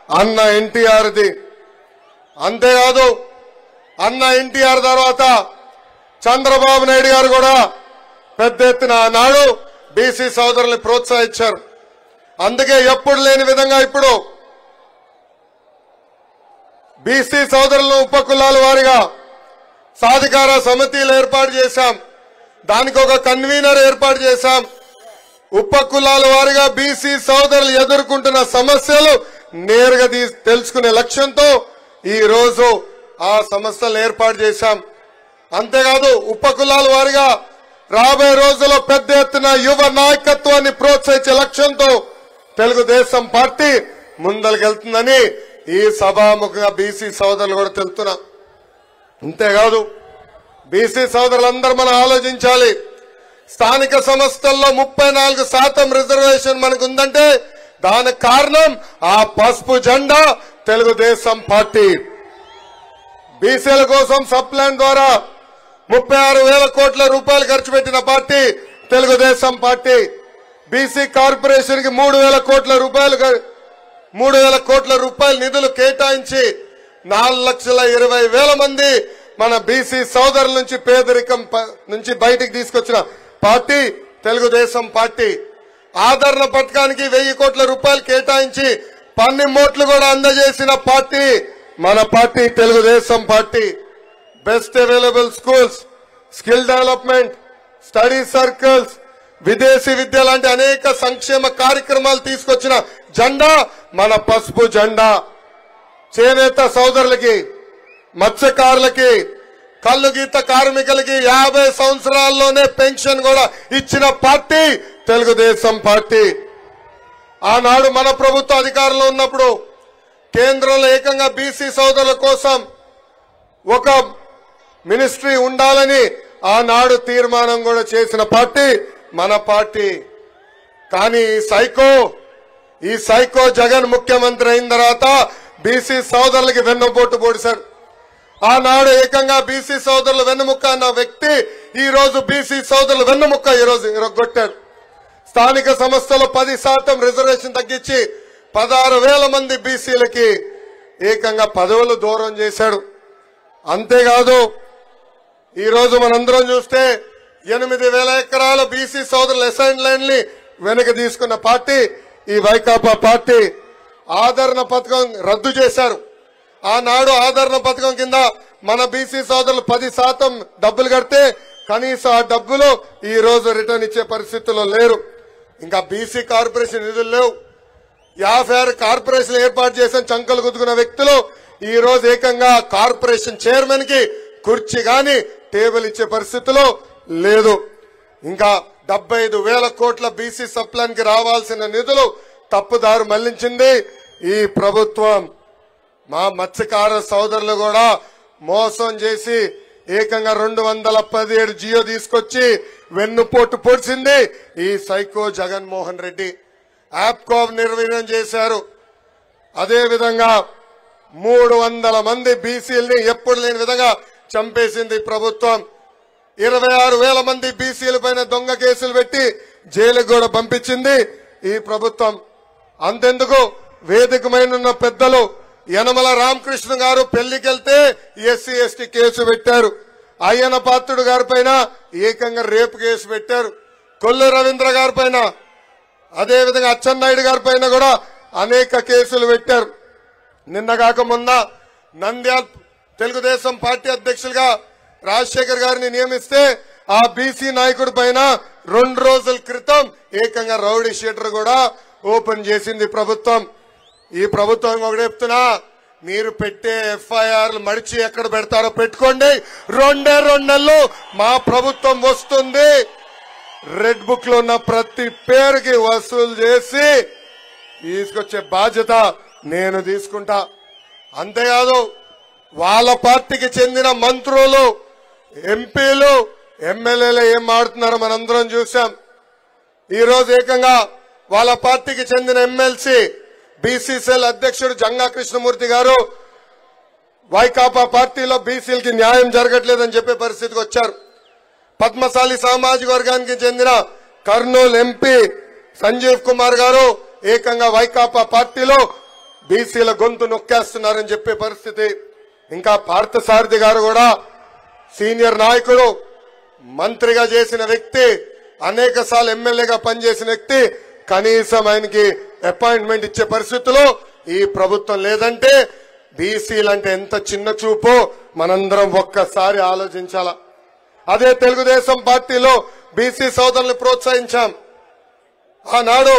అన్న ఎన్టీఆర్ది. అంతేకాదు అన్న ఎన్టీఆర్ తర్వాత చంద్రబాబు నాయుడు గారు కూడా పెద్ద ఎత్తున ఆనాడు బీసీ సోదరుల్ని ప్రోత్సహించారు. అందుకే ఎప్పుడు లేని విధంగా ఇప్పుడు బీసీ సోదరులను ఉపకులాల వారిగా సాధికార సమితిలు ఏర్పాటు చేశాం. దానికి ఒక కన్వీనర్ ఏర్పాటు చేశాం. ఉపకులాల వారిగా బీసీ సోదరులు ఎదుర్కొంటున్న సమస్యలు నేరుగా తెలుసుకునే లక్ష్యంతో ఈ రోజు ఆ సమస్యలు ఏర్పాటు చేశాం. అంతేకాదు ఉపకులాల వారిగా రాబోయే రోజుల్లో పెద్ద ఎత్తున యువ నాయకత్వాన్ని ప్రోత్సహించే లక్ష్యంతో తెలుగుదేశం పార్టీ ముందరికెళ్తుందని ఈ సభాముఖంగా బీసీ సోదరులు కూడా తెలుపుతున్నా. అంతేకాదు బీసీ సోదరులందరూ మనం ఆలోచించాలి. స్థానిక సంస్థల్లో 34% రిజర్వేషన్ మనకు ఉందంటే దానికి కారణం ఆ పసుపు జెండా తెలుగుదేశం పార్టీ. బీసీల కోసం సప్లాన్ ద్వారా 36,000 కోట్ల రూపాయలు ఖర్చు పెట్టిన party Telugu Desam party. BC corporation కి 3,000 కోట్ల రూపాయలు నిధులు కేటాయించి 4,20,000 మంది మన బీసీ సోదరుల నుంచి పేదరికం నుంచి బయటికి తీసుకొచ్చిన పార్టీ తెలుగుదేశం పార్టీ. ఆదరణ పథకానికి 1,000 కోట్ల రూపాయలు కేటాయించి పన్నిమోట్లు కూడా అందజేసిన పార్టీ మన party Telugu Desam party. Best available schools, skill development, study circles, విదేశీ విద్య లాంటి అనేక సంక్షేమ కార్యక్రమాలు తీసుకొచ్చిన జెండా మన పసుపు జెండా. చేనేత సోదరులకి, మత్స్యకారులకి, కల్లు గీత కార్మికులకి 50 సంవత్సరాల్లోనే పెన్షన్ కూడా ఇచ్చిన పార్టీ తెలుగుదేశం పార్టీ. ఆనాడు మన ప్రభుత్వ అధికారంలో ఉన్నప్పుడు కేంద్రంలో ఏకంగా బీసీ సోదరుల కోసం ఒక మినిస్ట్రీ ఉండాలని ఆనాడు తీర్మానం కూడా చేసిన పార్టీ మన పార్టీ. కానీ ఈ సైకో జగన్ ముఖ్యమంత్రి అయిన తర్వాత బీసీ సోదరులకి వెన్నుపోటు పొడిశారు. ఆనాడు ఏకంగా బీసీ సోదరులు వెన్నుముక్క అన్న వ్యక్తి ఈ రోజు బీసీ సోదరులు వెన్నుముక్క ఈ రోజు ఇరగొట్టాడు. స్థానిక సంస్థలో 10% రిజర్వేషన్ తగ్గించి 16,000 మంది బీసీలకి ఏకంగా పదవులు దూరం చేశాడు. అంతేకాదు ఈ రోజు మనందరం చూస్తే 8,000 ఎకరాల బీసీ సోదరుల అసైన్ ల్యాండ్ ని వెనక్కి తీసుకున్న పార్టీ ఈ వైకాపా పార్టీ. ఆదరణ పథకం రద్దు చేశారు. ఆనాడు ఆదరణ పథకం కింద మన బీసీ సోదరులు 10% డబ్బులు కడితే కనీసం ఆ డబ్బులు ఈ రోజు రిటర్న్ ఇచ్చే పరిస్థితుల్లో లేరు. ఇంకా బీసీ కార్పొరేషన్ నిధులు లేవు. 56 కార్పొరేషన్ ఏర్పాటు చేసిన చంకలు గుద్దుకున్న వ్యక్తులు ఈ రోజు ఏకంగా కార్పొరేషన్ చైర్మన్ కి కుర్చీ గాని టేబుల్ ఇచ్చే పరిస్థితిలో లేదు. ఇంకా 75,000 కోట్ల బీసీ సప్లాన్ కి రావాల్సిన నిధులు తప్పుదారు మళ్లించింది ఈ ప్రభుత్వం. మా మత్స్యకార సోదరులు కూడా మోసం చేసి ఏకంగా 217 జియో తీసుకొచ్చి వెన్నుపోటు పొడిచింది ఈ సైకో జగన్మోహన్ రెడ్డి. యాప్కో నిర్వీర్యం చేశారు. అదేవిధంగా 300 మంది బీసీలని ఎప్పుడు లేని విధంగా చంపేసింది ప్రభుత్వం. 26,000 మంది బీసీల పైన దొంగ కేసులు పెట్టి జైలుకు కూడా పంపించింది ఈ ప్రభుత్వం. అంతెందుకు వేదికమైన పెద్దలు యనమల రామకృష్ణ గారు పెళ్లికెళ్తే SC/ST కేసు పెట్టారు. అయ్యన పాత్రుడు గారి పైన ఏకంగా రేపు కేసు పెట్టారు. కొల్లు రవీంద్ర గారి పైన, అదేవిధంగా అచ్చెన్నాయుడు గారి పైన కూడా అనేక కేసులు పెట్టారు. నిన్నగాక మొన్న నంద్యాల తెలుగుదేశం పార్టీ అధ్యక్షులుగా రాజశేఖర్ గారిని నియమిస్తే ఆ బీసీ నాయకుడి పైన 2 రోజుల క్రితం ఏకంగా రౌడీ షీటర్ కూడా ఓపెన్ చేసింది ప్రభుత్వం. ఈ ప్రభుత్వం ఒకటి చెప్తున్నా, మీరు పెట్టే FIRలు మడిచి ఎక్కడ పెడతారో పెట్టుకోండి. 2 నెలలు మా ప్రభుత్వం వస్తుంది. రెడ్ బుక్ లో ఉన్న ప్రతి పేరుకి వసూలు చేసి తీసుకొచ్చే బాధ్యత నేను తీసుకుంటా. అంతేకాదు వాళ్ళ పార్టీకి చెందిన మంత్రులు, ఎంపీలు, ఎమ్మెల్యేలు ఏం మాడుతున్నారో మనందరం చూసాం. ఈ రోజు ఏకంగా వాళ్ళ పార్టీకి చెందిన ఎమ్మెల్సీ బీసీసీఎల్ అధ్యక్షుడు జంగా కృష్ణమూర్తి గారు వైకాపా పార్టీలో బీసీలకి న్యాయం జరగట్లేదని చెప్పే పరిస్థితికి వచ్చారు. పద్మశాలి సామాజిక వర్గానికి చెందిన కర్నూలు ఎంపీ సంజీవ్ కుమార్ గారు ఏకంగా వైకాపా పార్టీలో బీసీల గొంతు నొక్కేస్తున్నారని చెప్పే పరిస్థితి. ఇంకా పార్థసారథి గారు కూడా సీనియర్ నాయకుడు, మంత్రిగా చేసిన వ్యక్తి, అనేక సార్లు ఎమ్మెల్యేగా పనిచేసిన వ్యక్తి, కనీసం ఆయనకి అపాయింట్మెంట్ ఇచ్చే పరిస్థితిలో ఈ ప్రభుత్వం లేదంటే బీసీలంటే ఎంత చిన్న చూపో మనందరం ఒక్కసారి ఆలోచించాలా. అదే తెలుగుదేశం పార్టీలో బీసీ సోదరులను ప్రోత్సహించాం. ఆనాడు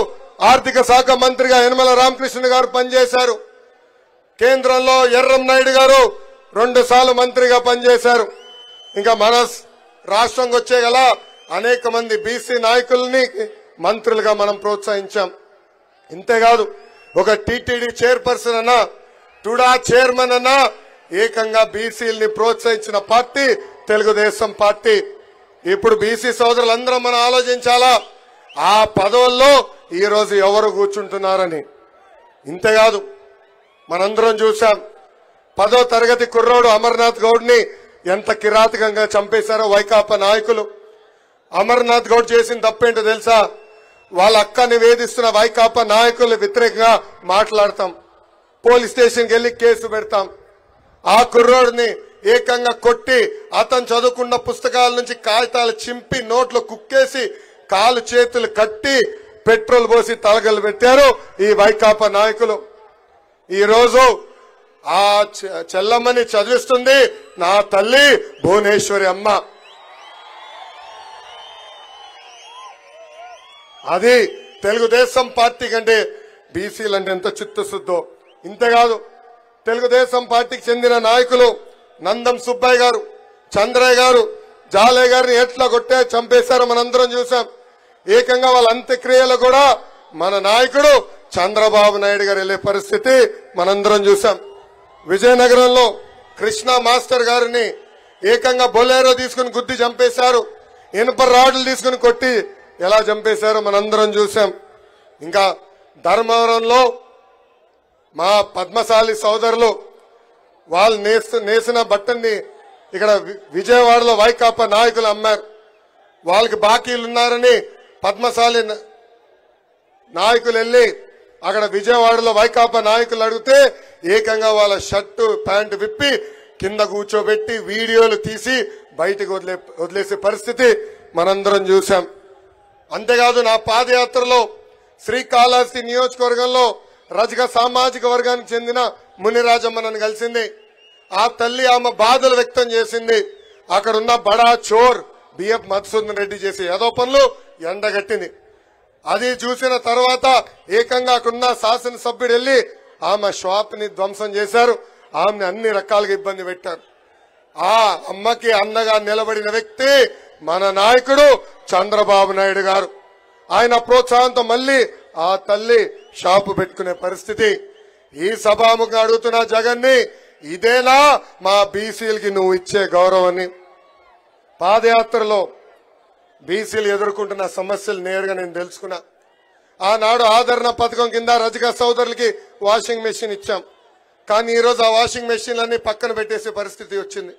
ఆర్థిక శాఖ మంత్రిగా యనమల రామకృష్ణ గారు పనిచేశారు. కేంద్రంలో ఎర్రం నాయుడు గారు 2 సార్లు మంత్రిగా పనిచేశారు. ఇంకా మన రాష్ట్రంకి వచ్చే గల అనేక మంది బీసీ నాయకుల్ని మంత్రులుగా మనం ప్రోత్సహించాం. ఇంతేకాదు ఒక టీటీడీ చైర్పర్సన్ అన్నా, టుడా చైర్మన్ అన్నా ఏకంగా బీసీలని ప్రోత్సహించిన పార్టీ తెలుగుదేశం పార్టీ. ఇప్పుడు బీసీ సోదరులందరం మనం ఆలోచించాలా ఆ పదవుల్లో ఈ రోజు ఎవరు కూర్చుంటున్నారని. ఇంతేకాదు మనందరం చూశాం 10వ తరగతి కుర్రోడు అమర్నాథ్ గౌడ్ని ఎంత కిరాతకంగా చంపేశారో వైకాపా నాయకులు. అమర్నాథ్ గౌడ్ చేసిన తప్పేంటో తెలుసా? వాళ్ళ అక్కని వేధిస్తున్న వైకాపా నాయకులు వ్యతిరేకంగా మాట్లాడతాం, పోలీస్ స్టేషన్కి వెళ్లి కేసు పెడతాం. ఆ కుర్రోడిని ఏకంగా కొట్టి అతను చదువుకున్న పుస్తకాల నుంచి కాగితాలు చింపి నోట్లో కుక్కేసి కాలు చేతులు కట్టి పెట్రోల్ పోసి తలగలు పెట్టారు ఈ వైకాపా నాయకులు. ఈ రోజు ఆ చెల్లమ్మని చదివిస్తుంది నా తల్లి భువనేశ్వరి అమ్మ. అది తెలుగుదేశం పార్టీ కంటే బీసీలంటే ఎంత చిత్తశుద్ధో. ఇంతేకాదు తెలుగుదేశం పార్టీకి చెందిన నాయకులు నందం సుబ్బయ్య గారు, చంద్రయ్య గారు, జాలయ్య గారిని ఎట్లా కొట్టే చంపేశారో మనందరం చూసాం. ఏకంగా వాళ్ళ అంత్యక్రియలు కూడా మన నాయకుడు చంద్రబాబు నాయుడు గారు వెళ్లే పరిస్థితి మనందరం చూసాం. విజయనగరంలో కృష్ణ మాస్టర్ గారిని ఏకంగా బొలేరో తీసుకుని గుద్ది చంపేశారు. ఇనుప రాడ్లు తీసుకుని కొట్టి ఎలా చంపేశారో మనందరం చూసాం. ఇంకా ధర్మవరంలో మా పద్మశాలి సోదరులు వాళ్ళు నేసిన బట్టని ఇక్కడ విజయవాడలో వైకాపా నాయకులు అమ్మారు. వాళ్ళకి బాకీలున్నారని పద్మశాలి నాయకులు వెళ్లి అక్కడ విజయవాడలో వైకాపా నాయకులు అడిగితే ఏకంగా వాళ్ళ షర్టు ప్యాంటు విప్పి కింద కూర్చోబెట్టి వీడియోలు తీసి బయటకు వదిలేసే పరిస్థితి మనందరం చూసాం. అంతేకాదు నా పాదయాత్రలో శ్రీకాళహస్తి నియోజకవర్గంలో రజక సామాజిక వర్గానికి చెందిన మునిరాజమ్మ నన్ను కలిసింది. ఆ తల్లి ఆమె బాధలు వ్యక్తం చేసింది. అక్కడున్న బడా చోర్ బిఎఫ్ మధుసూదన్ రెడ్డి చేసే ఏదో పనులు ఎండగట్టింది. అది చూసిన తర్వాత ఏకంగా అక్కడున్న శాసనసభ్యుడు వెళ్లి ఆమె షాప్ ని ధ్వంసం చేశారు. ఆమెని అన్ని రకాలుగా ఇబ్బంది పెట్టారు. ఆ అమ్మకి అన్నగా నిలబడిన వ్యక్తి మన నాయకుడు చంద్రబాబు నాయుడు గారు. ఆయన ప్రోత్సాహంతో మళ్లీ ఆ తల్లి షాపు పెట్టుకునే పరిస్థితి. ఈ సభాముఖంగా అడుగుతున్న జగన్ని, ఇదేనా మా బీసీలకి నువ్వు ఇచ్చే గౌరవాన్ని? పాదయాత్రలో బీసీలు ఎదుర్కొంటున్న సమస్యలు నేరుగా నేను తెలుసుకున్నా. ఆనాడు ఆదరణ పథకం కింద రజక సోదరులకి వాషింగ్ మెషిన్ ఇచ్చాం. కానీ ఈరోజు ఆ వాషింగ్ మెషిన్లన్నీ పక్కన పెట్టేసే పరిస్థితి వచ్చింది.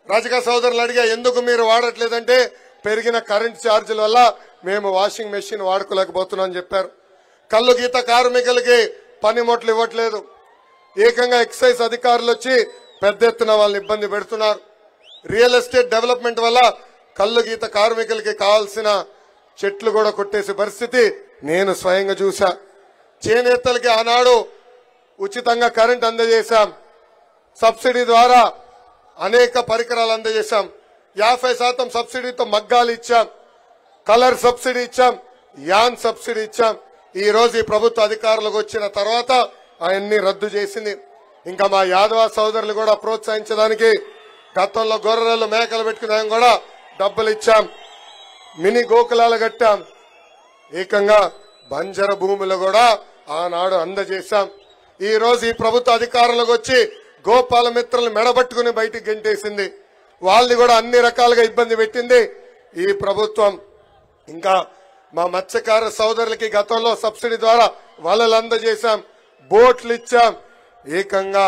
రజక సోదరులు అడిగా, ఎందుకు మీరు వాడట్లేదంటే పెరిగిన కరెంట్ ఛార్జీల వల్ల మేము వాషింగ్ మెషిన్ వాడుకోలేకపోతున్నాం అని చెప్పారు. కల్లు గీత కార్మికులకి పనిముట్లు ఇవ్వట్లేదు. ఏకంగా ఎక్సైజ్ అధికారులు వచ్చి పెద్ద ఎత్తున వాళ్ళని ఇబ్బంది పెడుతున్నారు. రియల్ ఎస్టేట్ డెవలప్మెంట్ వల్ల కల్లు గీత కార్మికులకి కావాల్సిన చెట్లు కూడా కొట్టేసే పరిస్థితి నేను స్వయంగా చూసా. చేనేతలకి ఆనాడు ఉచితంగా కరెంట్ అందజేశాం. సబ్సిడీ ద్వారా అనేక పరికరాలు అందజేశాం. 50% సబ్సిడీతో మగ్గాలు ఇచ్చాం, కలర్ సబ్సిడీ ఇచ్చాం, యాన్ సబ్సిడీ ఇచ్చాం. ఈ రోజు ఈ ప్రభుత్వ అధికారులకు వచ్చిన తర్వాత అవన్నీ రద్దు చేసింది. ఇంకా మా యాదవ సోదరులు కూడా ప్రోత్సహించడానికి గతంలో గొర్రెలు మేకలు పెట్టుకునే కూడా డబ్బులు ఇచ్చాం. మినీ గోకులాలు కట్టాం. ఏకంగా బంజర భూములు కూడా ఆనాడు అందజేశాం. ఈ రోజు ఈ ప్రభుత్వ అధికారులకు వచ్చి గోపాల మిత్రులను మెడబట్టుకుని బయటికి గెంటేసింది. వాళ్ళని కూడా అన్ని రకాలుగా ఇబ్బంది పెట్టింది ఈ ప్రభుత్వం. ఇంకా మా మత్స్యకార సోదరులకి గతంలో సబ్సిడీ ద్వారా వలలు అందజేశాం, బోట్లు ఇచ్చాం, ఏకంగా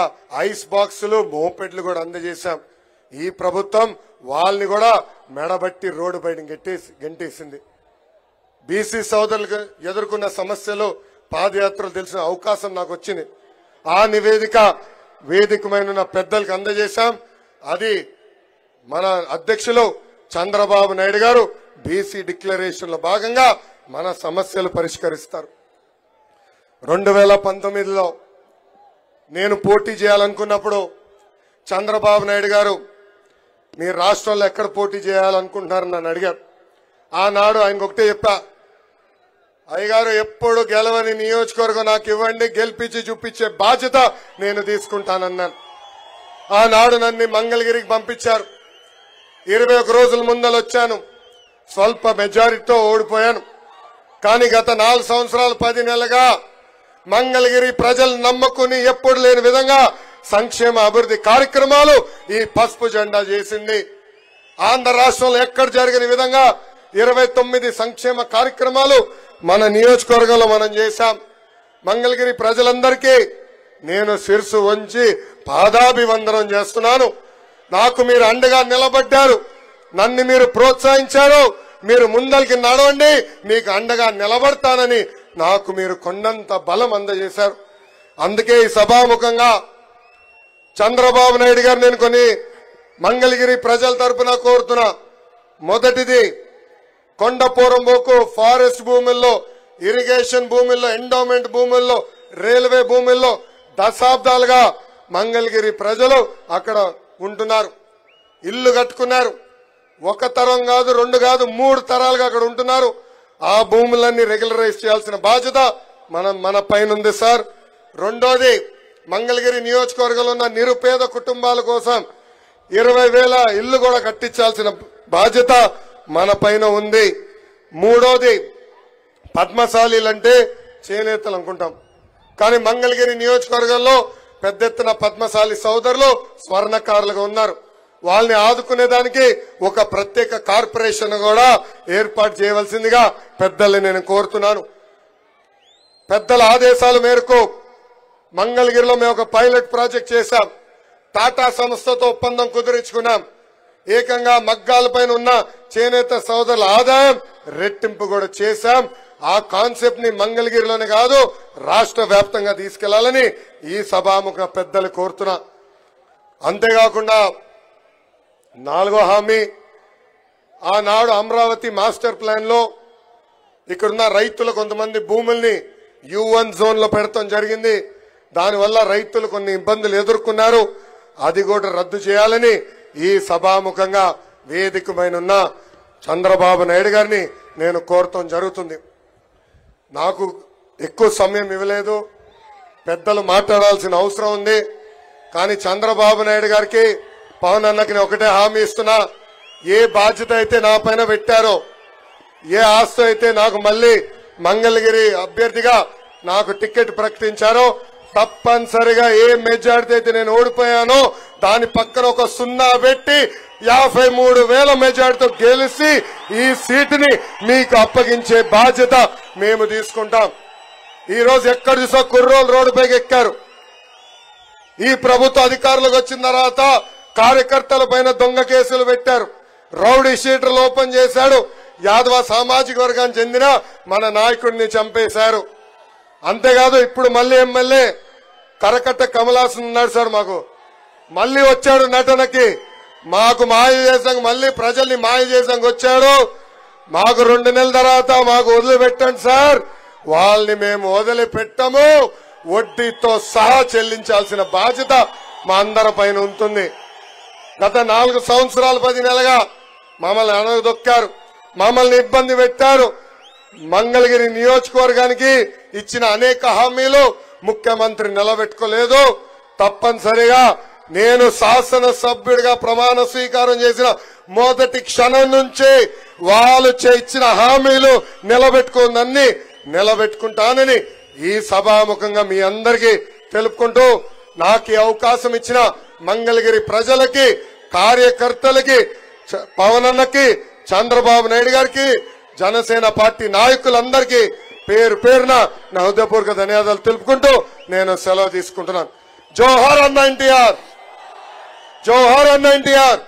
ఐస్ బాక్సులు మోపెడ్లు కూడా అందజేశాం. ఈ ప్రభుత్వం వాళ్ళని కూడా మెడబట్టి రోడ్డు బయట గెంటేసింది. బీసీ సోదరులకు ఎదుర్కొన్న సమస్యలు పాదయాత్రలు తెలిసిన అవకాశం నాకు వచ్చింది. ఆ నివేదిక వేదికమైన పెద్దలకు అందజేశాం. అది మన అధ్యక్షులు చంద్రబాబు నాయుడు గారు బీసీ డిక్లరేషన్ లో భాగంగా మన సమస్యలు పరిష్కరిస్తారు. 2019లో నేను పోటీ చేయాలనుకున్నప్పుడు చంద్రబాబు నాయుడు గారు మీరు రాష్ట్రంలో ఎక్కడ పోటీ చేయాలనుకుంటున్నారని నన్ను అడిగారు. ఆనాడు ఆయనకు ఒకటే చెప్పా, అయ్యగారు ఎప్పుడు గెలవని నియోజకవర్గం నాకు ఇవ్వండి, గెలిపించి చూపించే బాధ్యత నేను తీసుకుంటానన్నాను. ఆనాడు నన్ను మంగళగిరికి పంపించారు. 21 రోజుల ముందలు వచ్చాను. స్వల్ప మెజారిటీతో ఓడిపోయాను. కానీ గత 4 సంవత్సరాలు 10 నెలలుగా మంగళగిరి ప్రజలు నమ్మకుని ఎప్పుడు లేని విధంగా సంక్షేమ అభివృద్ధి కార్యక్రమాలు ఈ పసుపు జెండా చేసింది. ఆంధ్ర రాష్ట్రంలో ఎక్కడ జరిగిన విధంగా 29 సంక్షేమ కార్యక్రమాలు మన నియోజకవర్గంలో మనం చేశాం. మంగళగిరి ప్రజలందరికీ నేను శిరసు వంచి పాదాభివందనం చేస్తున్నాను. నాకు మీరు అండగా నిలబడ్డారు, నన్ను మీరు ప్రోత్సహించారు. మీరు ముందరికి నడవండి, మీకు అండగా నిలబడతానని నాకు మీరు కొండంత బలం అందజేశారు. అందుకే ఈ సభాముఖంగా చంద్రబాబు నాయుడు గారు నేను కొన్ని మంగళగిరి ప్రజల తరపున కోరుతున్నా. మొదటిది, కొండపోరంబోకు ఫారెస్ట్ భూముల్లో, ఇరిగేషన్ భూముల్లో, ఎండోమెంట్ భూముల్లో, రైల్వే భూముల్లో దశాబ్దాలుగా మంగళగిరి ప్రజలు అక్కడ ఉంటున్నారు. ఇల్లు కట్టుకున్నారు. 1 తరం కాదు, 2 కాదు, 3 తరాలుగా అక్కడ ఉంటున్నారు. ఆ భూములన్నీ రెగ్యులరైజ్ చేయాల్సిన బాధ్యత మన పైన ఉంది సార్. రెండోది, మంగళగిరి నియోజకవర్గంలో ఉన్న నిరుపేద కుటుంబాల కోసం 20,000 ఇల్లు కూడా కట్టించాల్సిన బాధ్యత మన పైన ఉంది. మూడోది, పద్మశాలీలంటే చేనేతలు అనుకుంటాం, కానీ మంగళగిరి నియోజకవర్గంలో పెద్ద ఎత్తున పద్మశాలి సోదరులు స్వర్ణకారులుగా ఉన్నారు. వాళ్ళని ఆదుకునేదానికి ఒక ప్రత్యేక కార్పొరేషన్ కూడా ఏర్పాటు చేయవలసిందిగా పెద్దల్ని నేను కోరుతున్నాను. పెద్దల ఆదేశాల మేరకు మంగళగిరిలో మేము ఒక పైలట్ ప్రాజెక్ట్ చేశాం. టాటా సంస్థతో ఒప్పందం కుదుర్చుకున్నాం. ఏకంగా మగ్గాలపైన ఉన్న చేనేత సోదరుల ఆదాయం రెట్టింపు కూడా చేశాం. ఆ కాన్సెప్ట్ ని మంగళగిరిలోనే కాదు రాష్ట్ర వ్యాప్తంగా తీసుకెళ్లాలని ఈ సభాముఖ పెద్దలు కోరుతున్నా. అంతేకాకుండా 4వ హామీ, ఆనాడు అమరావతి మాస్టర్ ప్లాన్ లో ఇక్కడున్న రైతులు కొంతమంది భూముల్ని U1 జోన్ లో పెడతాం జరిగింది. దానివల్ల రైతులు కొన్ని ఇబ్బందులు ఎదుర్కొన్నారు. అది కూడా రద్దు చేయాలని ఈ సభాముఖంగా వేదికమైన చంద్రబాబు నాయుడు గారిని నేను కోరటం జరుగుతుంది. నాకు ఎక్కువ సమయం ఇవ్వలేదు, పెద్దలు మాట్లాడాల్సిన అవసరం ఉంది. కానీ చంద్రబాబు నాయుడు గారికి, పవన్ అన్నకి నేను ఒకటే హామీ ఇస్తున్నా, ఏ బాధ్యత అయితే నా పైన పెట్టారో, ఏ ఆస్తి అయితే నాకు మళ్ళీ మంగళగిరి అభ్యర్థిగా నాకు టికెట్ ప్రకటించారో, తప్పనిసరిగా ఏ మెజారిటీ అయితే నేను ఓడిపోయానో దాని పక్కన ఒక 0 పెట్టి 53,000 మెజారిటీతో గెలిచి ఈ సీటుని మీకు అప్పగించే బాధ్యత మేము తీసుకుంటాం. ఈ రోజు ఎక్కడ చూసా కుర్రోలు రోడ్డుపైకి ఎక్కారు. ఈ ప్రభుత్వ అధికారులకు వచ్చిన తర్వాత కార్యకర్తల పైన దొంగ కేసులు పెట్టారు. రౌడీ షీటర్లు ఓపెన్ చేశాడు. యాదవ సామాజిక వర్గానికి చెందిన మన నాయకుడిని చంపేశారు. అంతేకాదు ఇప్పుడు మళ్ళీ ఎమ్మెల్యే కరకట్ట కమలాసన్ ఉన్నాడు సార్. మాకు మళ్ళీ వచ్చాడు నటనకి, మాకు మాయ చేసాం, మళ్ళీ ప్రజల్ని మాయ చేసాం వచ్చాడు. మాకు 2 నెలల తర్వాత మాకు వదిలిపెట్టండి సార్, వాళ్ళని మేము వదిలిపెట్టము, వడ్డీతో సహా చెల్లించాల్సిన బాధ్యత మా అందరి పైన ఉంటుంది. గత 4 సంవత్సరాలు 10 నెలలుగా మమ్మల్ని అనగదొక్కారు, మమ్మల్ని ఇబ్బంది పెట్టారు. మంగళగిరి నియోజకవర్గానికి ఇచ్చిన అనేక హామీలు ముఖ్యమంత్రి నిలబెట్టుకోలేదు. తప్పనిసరిగా నేను శాసనసభ్యుడిగా ప్రమాణ స్వీకారం చేసిన మొదటి క్షణం నుంచి వాళ్ళు ఇచ్చిన హామీలు నిలబెట్టుకుంటానని ఈ సభాముఖంగా మీ అందరికీ తెలుపుకుంటూ, నాకు ఈ అవకాశం ఇచ్చిన మంగళగిరి ప్రజలకి, కార్యకర్తలకి, పవన్ అన్నకి, చంద్రబాబు నాయుడు గారికి, జనసేన పార్టీ నాయకులందరికీ పేరు పేరున నా హృదయపూర్వక ధన్యవాదాలు తెలుపుకుంటూ నేను సెలవు తీసుకుంటున్నాను. జోహార్ అన్న ఎన్టీఆర్, జోహార్ అన్న ఎన్టీఆర్.